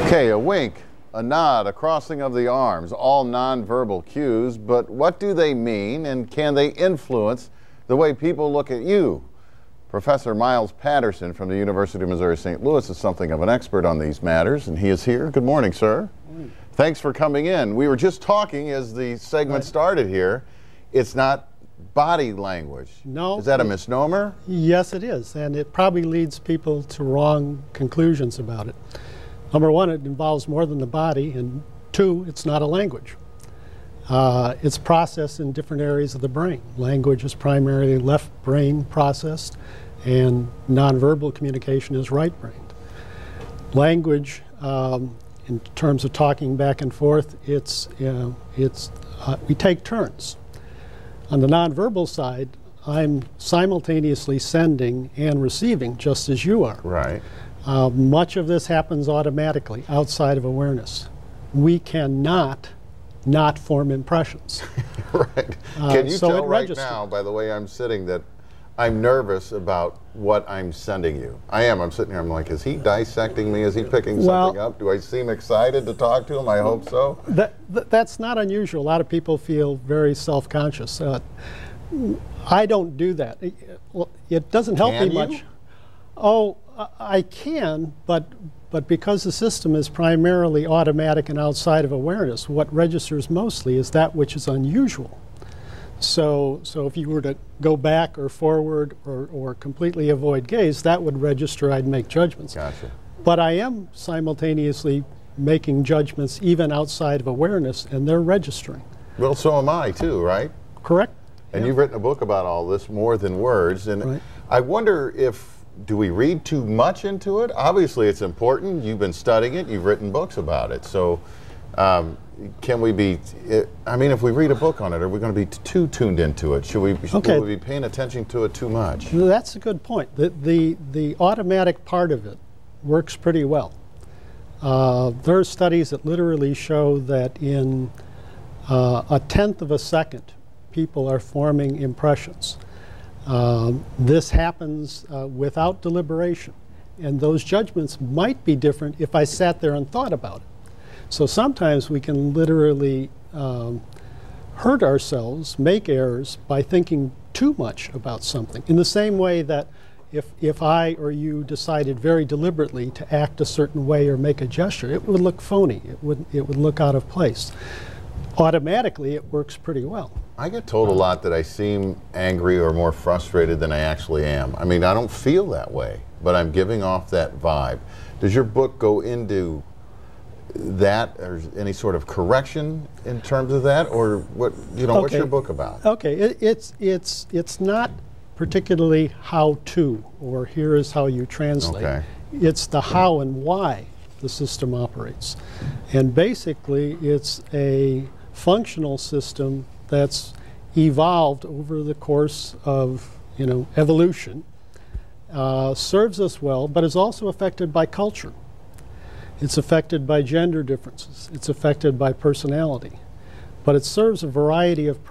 Okay, a wink, a nod, a crossing of the arms, all nonverbal cues, but what do they mean, and can they influence the way people look at you? Professor Miles Patterson from the University of Missouri St. Louis is something of an expert on these matters, and he is here. Good morning, sir. Morning. Thanks for coming in. We were just talking as the segment started here. It's not body language. No. Is that a misnomer? Yes, it is, and it probably leads people to wrong conclusions about it. Number one, it involves more than the body, and two, it's not a language. It's processed in different areas of the brain. Language is primarily left brain processed, and nonverbal communication is right-brained. Language, in terms of talking back and forth, we take turns. On the nonverbal side, I'm simultaneously sending and receiving, just as you are. Right. Much of this happens automatically, outside of awareness. We cannot not form impressions. Right. Can you so tell it right registers. now, by the way I'm sitting, that I'm nervous about what I'm sending you? I am. I'm sitting here, I'm like, is he dissecting me? Is he picking something up? Do I seem excited to talk to him? I hope so. That's not unusual. A lot of people feel very self-conscious. I don't do that. It doesn't help me much. Oh, I can, but because the system is primarily automatic and outside of awareness, what registers mostly is that which is unusual. So if you were to go back or forward or completely avoid gaze, that would register. I'd make judgments. Gotcha. But I am simultaneously making judgments even outside of awareness, and they're registering. Well, so am I too, right? Correct. And you've written a book about all this, More Than Words, and right. I wonder do we read too much into it? Obviously it's important. You've been studying it. You've written books about it. So can we be, I mean, if we read a book on it, are we going to be too tuned into it? Should we be paying attention to it too much? That's a good point. The automatic part of it works pretty well. There are studies that literally show that in a tenth of a second, people are forming impressions. This happens without deliberation, and those judgments might be different if I sat there and thought about it. So sometimes we can literally hurt ourselves, make errors by thinking too much about something. In the same way that if I or you decided very deliberately to act a certain way or make a gesture, it would look phony. It would look out of place. Automatically, it works pretty well. I get told a lot that I seem angry or more frustrated than I actually am. I mean, I don't feel that way, but I'm giving off that vibe. Does your book go into that, or any sort of correction in terms of that, or what? You know, what's your book about? Okay, it's not particularly how to, or here is how you translate. Okay. It's the how and why the system operates, and basically, it's a functional system that's evolved over the course of, evolution, serves us well, but is also affected by culture. It's affected by gender differences. It's affected by personality. But it serves a variety of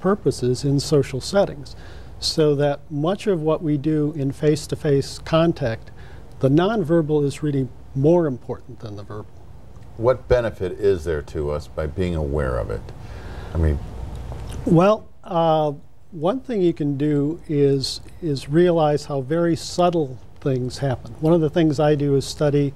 purposes in social settings, so that much of what we do in face-to-face contact, the nonverbal is really more important than the verbal. What benefit is there to us by being aware of it? I mean, well, one thing you can do is realize how very subtle things happen. One of the things I do is study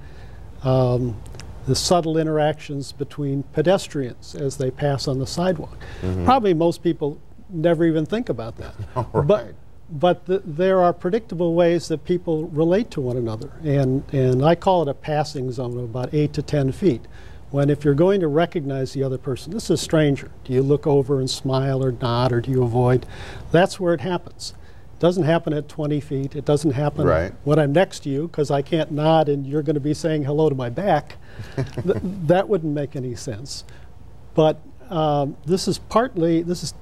the subtle interactions between pedestrians as they pass on the sidewalk. Mm-hmm. Probably most people never even think about that. Right. But there are predictable ways that people relate to one another, and I call it a passing zone of about 8 to 10 feet. When if you're going to recognize the other person, this is a stranger, do you look over and smile or nod, or do you avoid? That's where it happens. It doesn't happen at 20 feet. It doesn't happen when I'm next to you, because I can't nod and you're going to be saying hello to my back. That wouldn't make any sense. But this is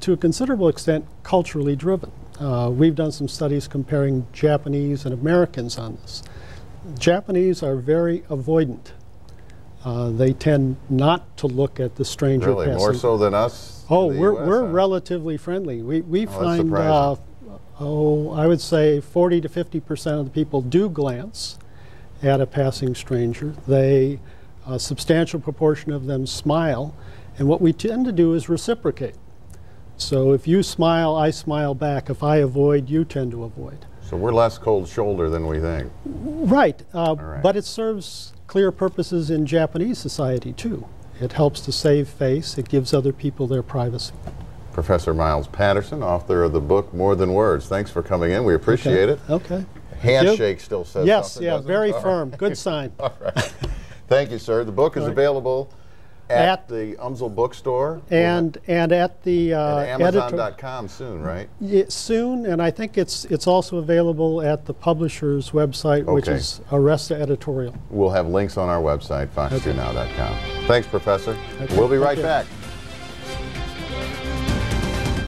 to a considerable extent culturally driven. We've done some studies comparing Japanese and Americans on this. Japanese are very avoidant. They tend not to look at the stranger passing. More so than us? Oh, we're relatively friendly. We find I would say 40 to 50% of the people do glance at a passing stranger. A substantial proportion of them smile, and what we tend to do is reciprocate. So if you smile, I smile back. If I avoid, you tend to avoid. So we're less cold shoulder than we think. Right, Right. But it serves clear purposes in Japanese society too. It helps to save face. It gives other people their privacy. Professor Miles Patterson, author of the book More Than Words. Thanks for coming in. We appreciate it. Okay. Handshake still says yes, something. yeah, very All firm. right. Good sign. All right. Thank you, sir. The book is available at the UMSL bookstore and at the and Amazon.com soon, right? Soon, and I think it's also available at the publisher's website, which is Aresta Editorial. We'll have links on our website, fox2now.com. Thanks, Professor. We'll be right back.